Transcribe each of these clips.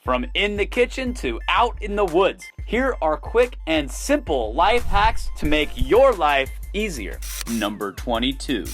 from in the kitchen to out in the woods. Here are quick and simple life hacks to make your life easier. Number 22.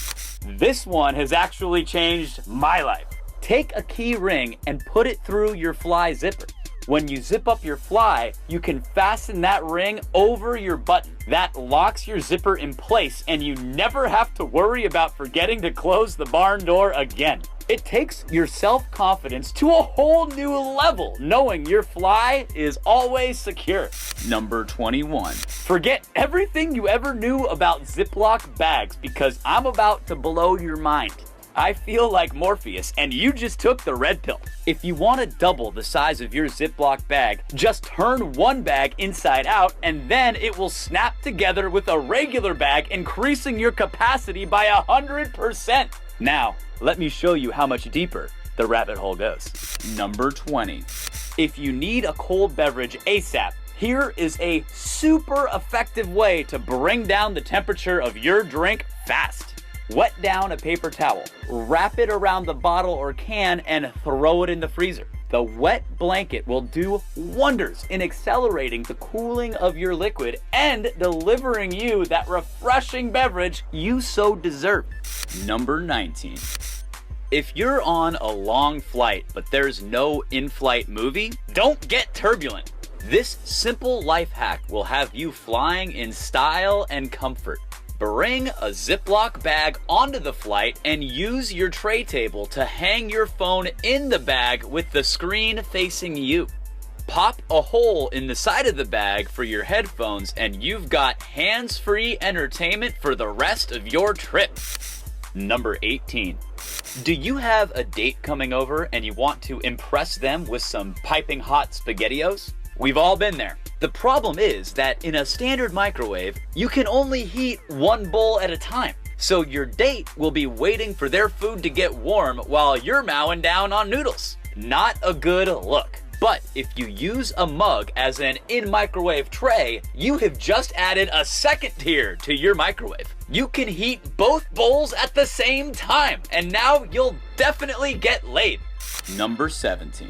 This one has actually changed my life. Take a key ring and put it through your fly zipper. When you zip up your fly, you can fasten that ring over your button. That locks your zipper in place and you never have to worry about forgetting to close the barn door again. It takes your self-confidence to a whole new level, knowing your fly is always secure. Number 21. Forget everything you ever knew about Ziplock bags because I'm about to blow your mind. I feel like Morpheus, and you just took the red pill. If you want to double the size of your Ziplock bag, just turn one bag inside out, and then it will snap together with a regular bag, increasing your capacity by 100%. Now, let me show you how much deeper the rabbit hole goes. Number 20. If you need a cold beverage ASAP, here is a super effective way to bring down the temperature of your drink fast. Wet down a paper towel, wrap it around the bottle or can, and throw it in the freezer. The wet blanket will do wonders in accelerating the cooling of your liquid and delivering you that refreshing beverage you so deserve. Number 19. If you're on a long flight but there's no in-flight movie, don't get turbulent. This simple life hack will have you flying in style and comfort. Bring a Ziploc bag onto the flight and use your tray table to hang your phone in the bag with the screen facing you. Pop a hole in the side of the bag for your headphones and you've got hands-free entertainment for the rest of your trip. Number 18. Do you have a date coming over and you want to impress them with some piping hot SpaghettiOs? We've all been there. The problem is that in a standard microwave, you can only heat one bowl at a time. So your date will be waiting for their food to get warm while you're mowing down on noodles. Not a good look. But if you use a mug as an in-microwave tray, you have just added a second tier to your microwave. You can heat both bowls at the same time, and now you'll definitely get laid. Number 17.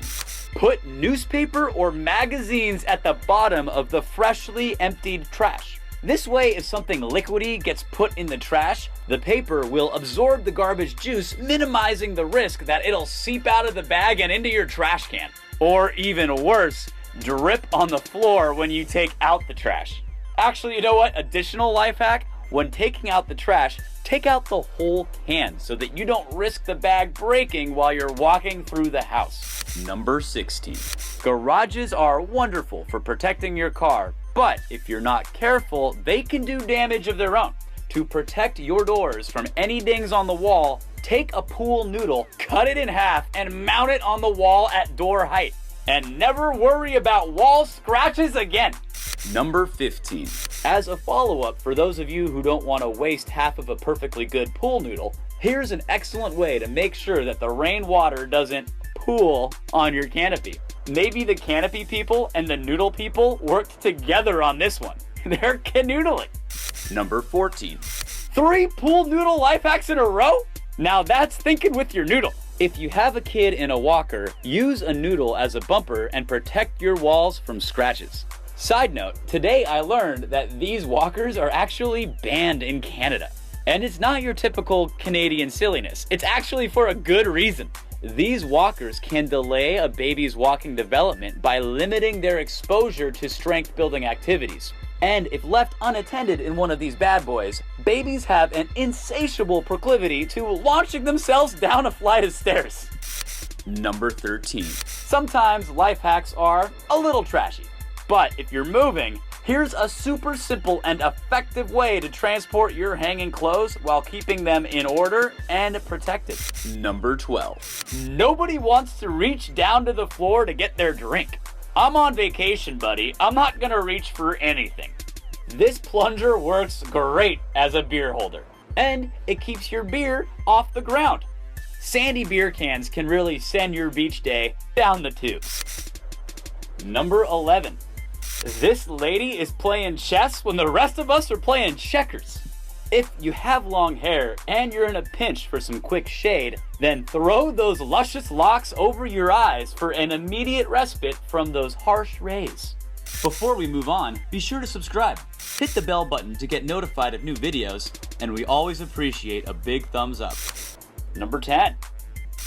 Put newspaper or magazines at the bottom of the freshly emptied trash. This way, if something liquidy gets put in the trash, the paper will absorb the garbage juice, minimizing the risk that it'll seep out of the bag and into your trash can. Or even worse, drip on the floor when you take out the trash. Actually, you know what? Additional life hack? When taking out the trash, take out the whole can so that you don't risk the bag breaking while you're walking through the house. Number 16. Garages are wonderful for protecting your car, but if you're not careful, they can do damage of their own. To protect your doors from any dings on the wall, take a pool noodle, cut it in half, and mount it on the wall at door height. And never worry about wall scratches again. Number 15. As a follow-up for those of you who don't want to waste half of a perfectly good pool noodle, here's an excellent way to make sure that the rainwater doesn't pool on your canopy. Maybe the Canopy people and the Noodle people worked together on this one. They're canoodling. Number 14. 3 pool noodle life hacks in a row? Now that's thinking with your noodle. If you have a kid in a walker, use a noodle as a bumper and protect your walls from scratches. Side note, today I learned that these walkers are actually banned in Canada. And it's not your typical Canadian silliness. It's actually for a good reason. These walkers can delay a baby's walking development by limiting their exposure to strength building activities. And if left unattended in one of these bad boys, babies have an insatiable proclivity to launching themselves down a flight of stairs. Number 13. Sometimes life hacks are a little trashy. But if you're moving, here's a super simple and effective way to transport your hanging clothes while keeping them in order and protected. Number 12. Nobody wants to reach down to the floor to get their drink. I'm on vacation, buddy. I'm not gonna reach for anything. This plunger works great as a beer holder, and it keeps your beer off the ground. Sandy beer cans can really send your beach day down the tubes. Number 11. This lady is playing chess when the rest of us are playing checkers. If you have long hair and you're in a pinch for some quick shade, then throw those luscious locks over your eyes for an immediate respite from those harsh rays. Before we move on, be sure to subscribe. Hit the bell button to get notified of new videos, and we always appreciate a big thumbs up. Number 10.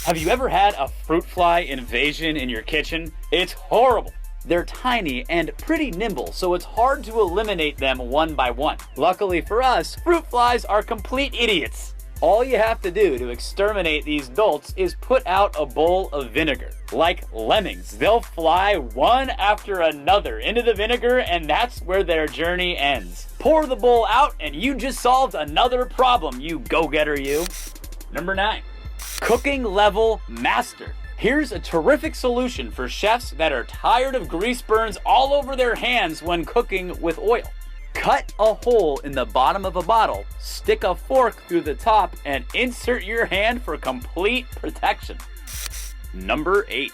Have you ever had a fruit fly invasion in your kitchen? It's horrible. They're tiny and pretty nimble, so it's hard to eliminate them one by one. Luckily for us, fruit flies are complete idiots. All you have to do to exterminate these dolts is put out a bowl of vinegar. Like lemmings, they'll fly one after another into the vinegar, and that's where their journey ends. Pour the bowl out and you just solved another problem, you go-getter you. Number 9. Cooking level master. Here's a terrific solution for chefs that are tired of grease burns all over their hands when cooking with oil. Cut a hole in the bottom of a bottle, stick a fork through the top, and insert your hand for complete protection. Number 8.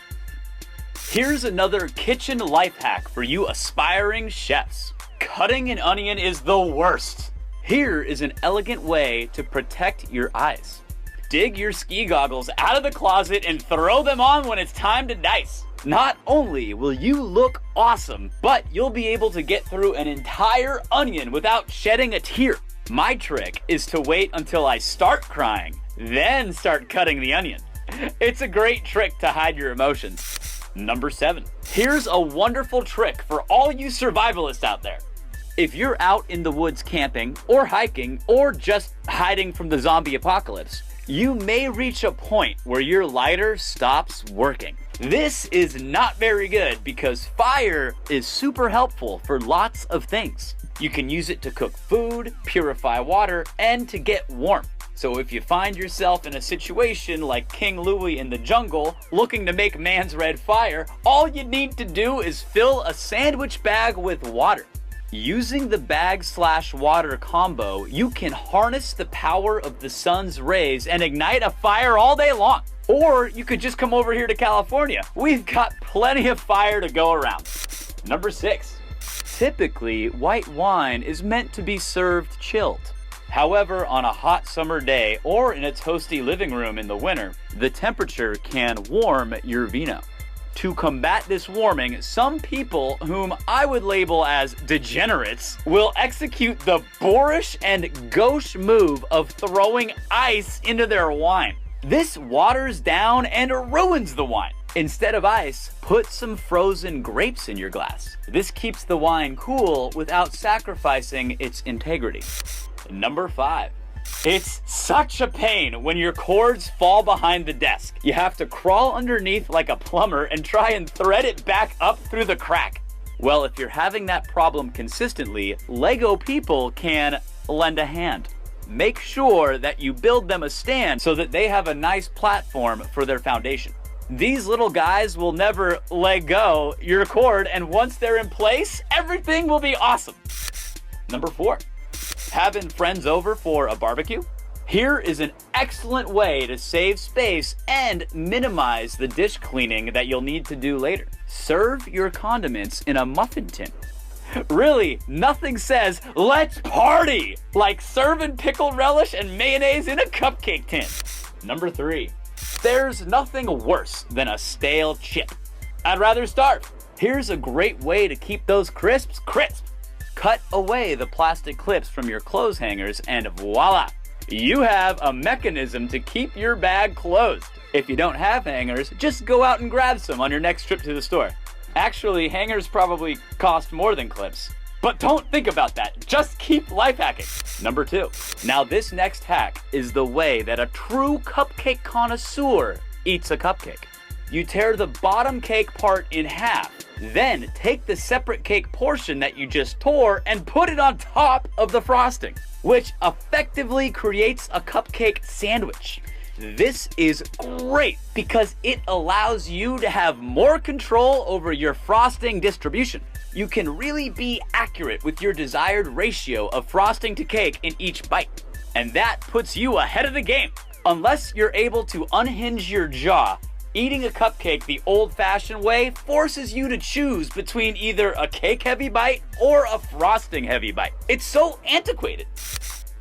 Here's another kitchen life hack for you aspiring chefs. Cutting an onion is the worst. Here is an elegant way to protect your eyes. Dig your ski goggles out of the closet and throw them on when it's time to dice. Not only will you look awesome, but you'll be able to get through an entire onion without shedding a tear. My trick is to wait until I start crying, then start cutting the onion. It's a great trick to hide your emotions. Number 7. Here's a wonderful trick for all you survivalists out there. If you're out in the woods camping or hiking or just hiding from the zombie apocalypse, you may reach a point where your lighter stops working. This is not very good because fire is super helpful for lots of things. You can use it to cook food, purify water, and to get warm. So if you find yourself in a situation like King Louie in the jungle looking to make man's red fire, all you need to do is fill a sandwich bag with water. Using the bag/water combo, you can harness the power of the sun's rays and ignite a fire all day long. Or you could just come over here to California. We've got plenty of fire to go around. Number 6. Typically, white wine is meant to be served chilled. However, on a hot summer day or in a toasty living room in the winter, the temperature can warm your vino. To combat this warming, some people, whom I would label as degenerates, will execute the boorish and gauche move of throwing ice into their wine. This waters down and ruins the wine. Instead of ice, put some frozen grapes in your glass. This keeps the wine cool without sacrificing its integrity. Number 5. It's such a pain when your cords fall behind the desk. You have to crawl underneath like a plumber and try and thread it back up through the crack. Well, if you're having that problem consistently, Lego people can lend a hand. Make sure that you build them a stand so that they have a nice platform for their foundation. These little guys will never let go your cord, and once they're in place, everything will be awesome. Number 4. Having friends over for a barbecue? Here is an excellent way to save space and minimize the dish cleaning that you'll need to do later. Serve your condiments in a muffin tin. Really, nothing says, let's party, like serving pickle relish and mayonnaise in a cupcake tin. Number 3. There's nothing worse than a stale chip. I'd rather starve. Here's a great way to keep those crisps crisp. Cut away the plastic clips from your clothes hangers and voila! You have a mechanism to keep your bag closed. If you don't have hangers, just go out and grab some on your next trip to the store. Actually, hangers probably cost more than clips. But don't think about that, just keep life hacking. Number 2. Now this next hack is the way that a true cupcake connoisseur eats a cupcake. You tear the bottom cake part in half, then take the separate cake portion that you just tore and put it on top of the frosting, which effectively creates a cupcake sandwich. This is great because it allows you to have more control over your frosting distribution. You can really be accurate with your desired ratio of frosting to cake in each bite, and that puts you ahead of the game. Unless you're able to unhinge your jaw, eating a cupcake the old-fashioned way forces you to choose between either a cake-heavy bite or a frosting-heavy bite. It's so antiquated.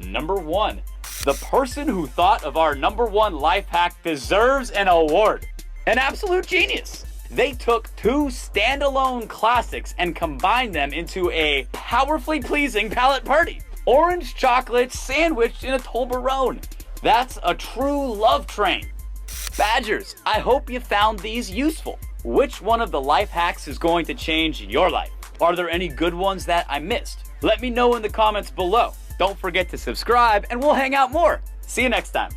Number 1. The person who thought of our number 1 life hack deserves an award. An absolute genius. They took 2 standalone classics and combined them into a powerfully pleasing palate party. Orange chocolate sandwiched in a Toblerone. That's a true love train. Badgers, I hope you found these useful. Which one of the life hacks is going to change your life? Are there any good ones that I missed? Let me know in the comments below. Don't forget to subscribe and we'll hang out more. See you next time.